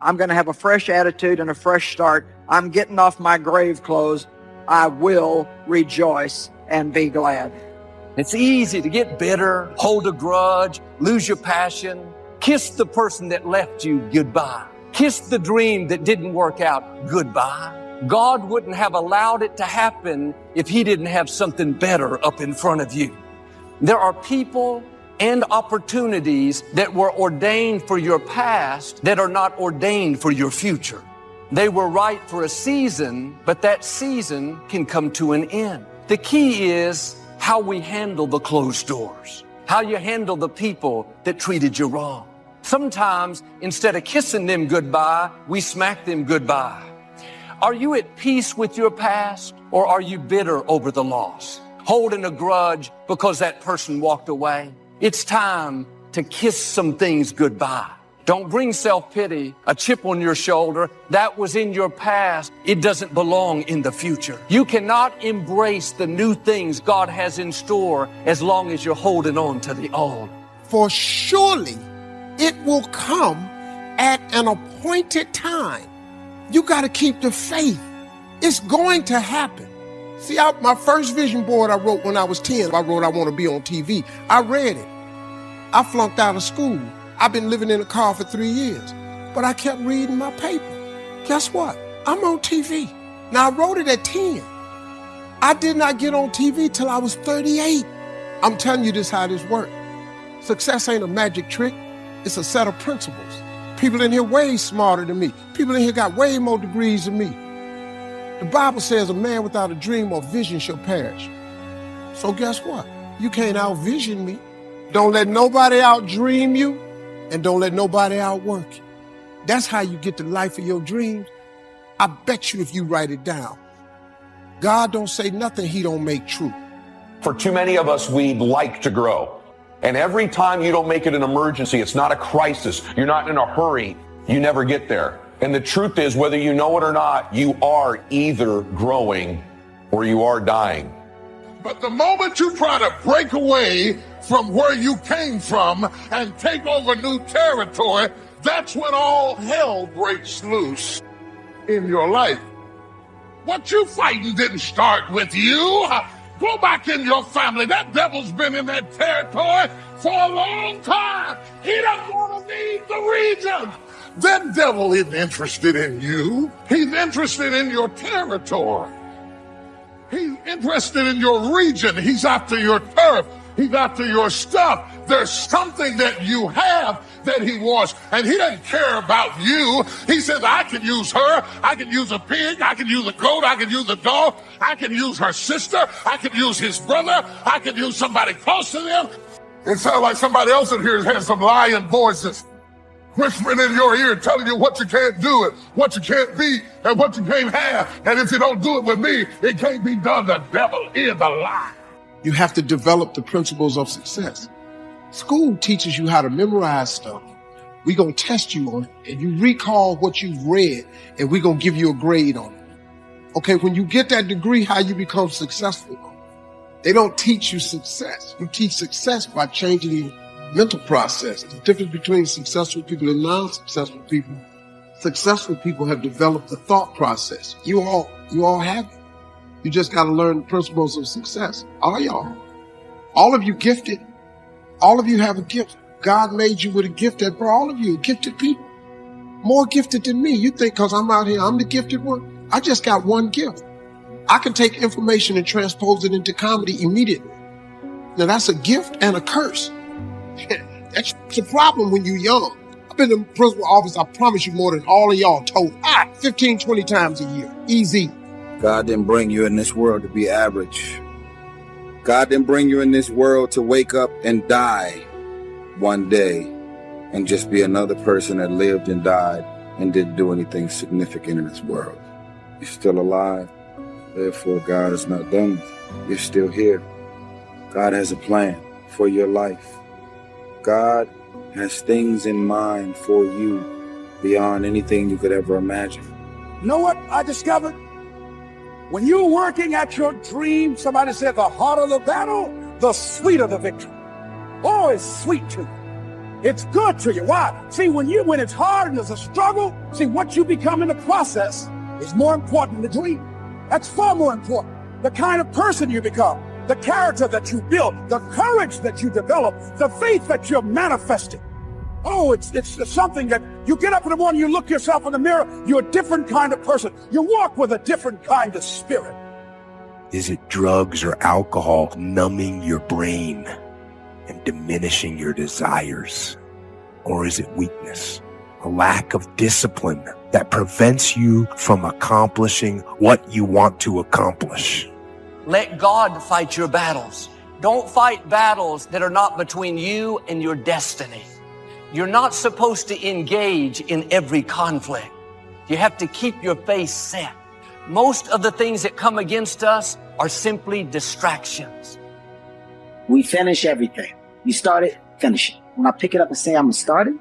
I'm going to have a fresh attitude and a fresh start. I'm getting off my grave clothes. I will rejoice and be glad. It's easy to get bitter, hold a grudge, lose your passion, kiss the person that left you goodbye, kiss the dream that didn't work out goodbye. God wouldn't have allowed it to happen if He didn't have something better up in front of you. There are people and opportunities that were ordained for your past that are not ordained for your future. They were right for a season, but that season can come to an end. The key is how we handle the closed doors, how you handle the people that treated you wrong. Sometimes, instead of kissing them goodbye, we smack them goodbye. Are you at peace with your past, or are you bitter over the loss, holding a grudge because that person walked away? It's time to kiss some things goodbye. Don't bring self-pity, a chip on your shoulder. That was in your past. It doesn't belong in the future. You cannot embrace the new things God has in store as long as you're holding on to the old. For surely it will come at an appointed time. You got to keep the faith. It's going to happen. See, my first vision board I wrote when I was 10, I wrote, I want to be on TV. I read it. I flunked out of school. I've been living in a car for 3 years, but I kept reading my paper. Guess what? I'm on TV. Now, I wrote it at 10. I did not get on TV till I was 38. I'm telling you this how this works. Success ain't a magic trick. It's a set of principles. People in here way smarter than me. People in here got way more degrees than me. The Bible says a man without a dream or vision shall perish. So guess what? You can't out-vision me. Don't let nobody out-dream you, and don't let nobody outwork you. That's how you get the life of your dreams. I bet you if you write it down. God don't say nothing He don't make true. For too many of us, we like to grow. And every time you don't make it an emergency, it's not a crisis, you're not in a hurry, you never get there. And the truth is, whether you know it or not, you are either growing or you are dying. But the moment you try to break away from where you came from and take over new territory, that's when all hell breaks loose in your life. What you fighting didn't start with you. Go back in your family. That devil's been in that territory for a long time. He doesn't want to leave the region. That devil isn't interested in you. He's interested in your territory. He's interested in your region. He's after your turf. He's after your stuff. There's something that you have that he wants, and he doesn't care about you. He says, I can use her. I can use a pig. I can use a goat. I can use a dog. I can use her sister. I can use his brother. I can use somebody close to them. It sounds like somebody else in here has some lying voices whispering in your ear, telling you what you can't do and what you can't be and what you can't have. And if you don't do it with me, it can't be done. The devil is a lie. You have to develop the principles of success. School teaches you how to memorize stuff. We're going to test you on it, and you recall what you've read, and we're going to give you a grade on it. Okay, when you get that degree, how you become successful. They don't teach you success. You teach success by changing your mental process. The difference between successful people and non-successful people. Successful people have developed the thought process. You all have it. You just got to learn the principles of success. All y'all. All of you gifted. All of you have a gift. God made you with a gift that for all of you, gifted people. More gifted than me. You think because I'm out here, I'm the gifted one? I just got one gift. I can take information and transpose it into comedy immediately. Now that's a gift and a curse. That's a problem when you're young. I've been in the principal office, I promise you, more than all of y'all told. 15, 20 times a year. Easy. God didn't bring you in this world to be average. God didn't bring you in this world to wake up and die one day and just be another person that lived and died and didn't do anything significant in this world. You're still alive. Therefore, God is not done with you. You're still here. God has a plan for your life. God has things in mind for you beyond anything you could ever imagine. You know what I discovered? When you're working at your dream, somebody said the harder the battle, the sweeter the victory. Oh, it's sweet to you. It's good to you. Why? See, when it's hard and there's a struggle, see, what you become in the process is more important than the dream. That's far more important. The kind of person you become, the character that you build, the courage that you develop, the faith that you're manifesting. Oh, it's something that you get up in the morning, you look yourself in the mirror, you're a different kind of person. You walk with a different kind of spirit. Is it drugs or alcohol numbing your brain and diminishing your desires? Or is it weakness, a lack of discipline that prevents you from accomplishing what you want to accomplish? Let God fight your battles. Don't fight battles that are not between you and your destiny. You're not supposed to engage in every conflict. You have to keep your face set. Most of the things that come against us are simply distractions. We finish everything. You start it, finish it. When I pick it up and say I'm gonna start it,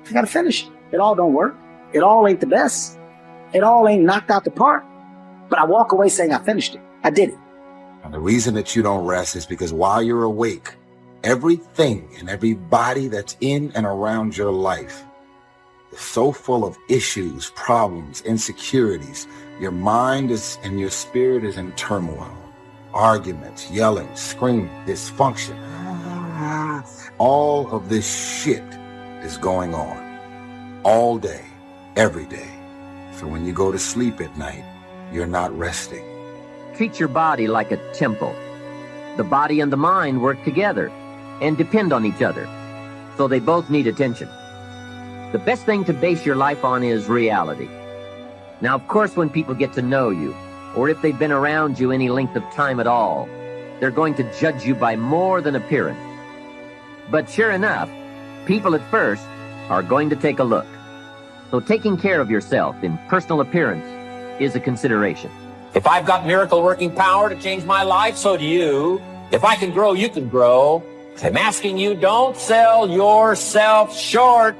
I gotta finish it. It all don't work. It all ain't the best. It all ain't knocked out the park. But I walk away saying I finished it. I did it. And the reason that you don't rest is because while you're awake, everything and everybody that's in and around your life is so full of issues, problems, insecurities. Your mind is and your spirit is in turmoil. Arguments, yelling, screaming, dysfunction. All of this shit is going on all day, every day. So when you go to sleep at night, you're not resting. Treat your body like a temple. The body and the mind work together and depend on each other, so they both need attention. The best thing to base your life on is reality. Now, of course, when people get to know you, or if they've been around you any length of time at all, they're going to judge you by more than appearance. But sure enough, people at first are going to take a look. So taking care of yourself in personal appearance is a consideration. If I've got miracle working power to change my life, so do you. If I can grow, you can grow. I'm asking you, don't sell yourself short.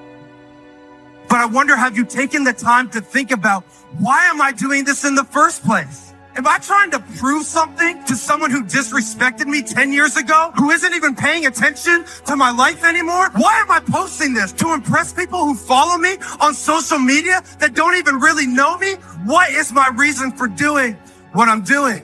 But I wonder, have you taken the time to think about, why am I doing this in the first place? Am I trying to prove something to someone who disrespected me 10 years ago, who isn't even paying attention to my life anymore? Why am I posting this? To impress people who follow me on social media that don't even really know me? What is my reason for doing what I'm doing?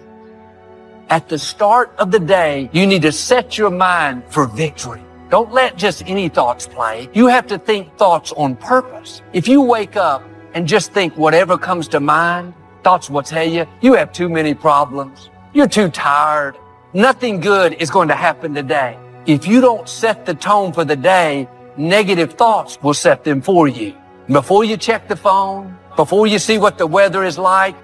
At the start of the day, you need to set your mind for victory. Don't let just any thoughts play. You have to think thoughts on purpose. If you wake up and just think whatever comes to mind, thoughts will tell you, you have too many problems. You're too tired. Nothing good is going to happen today. If you don't set the tone for the day, negative thoughts will set them for you. Before you check the phone, before you see what the weather is like,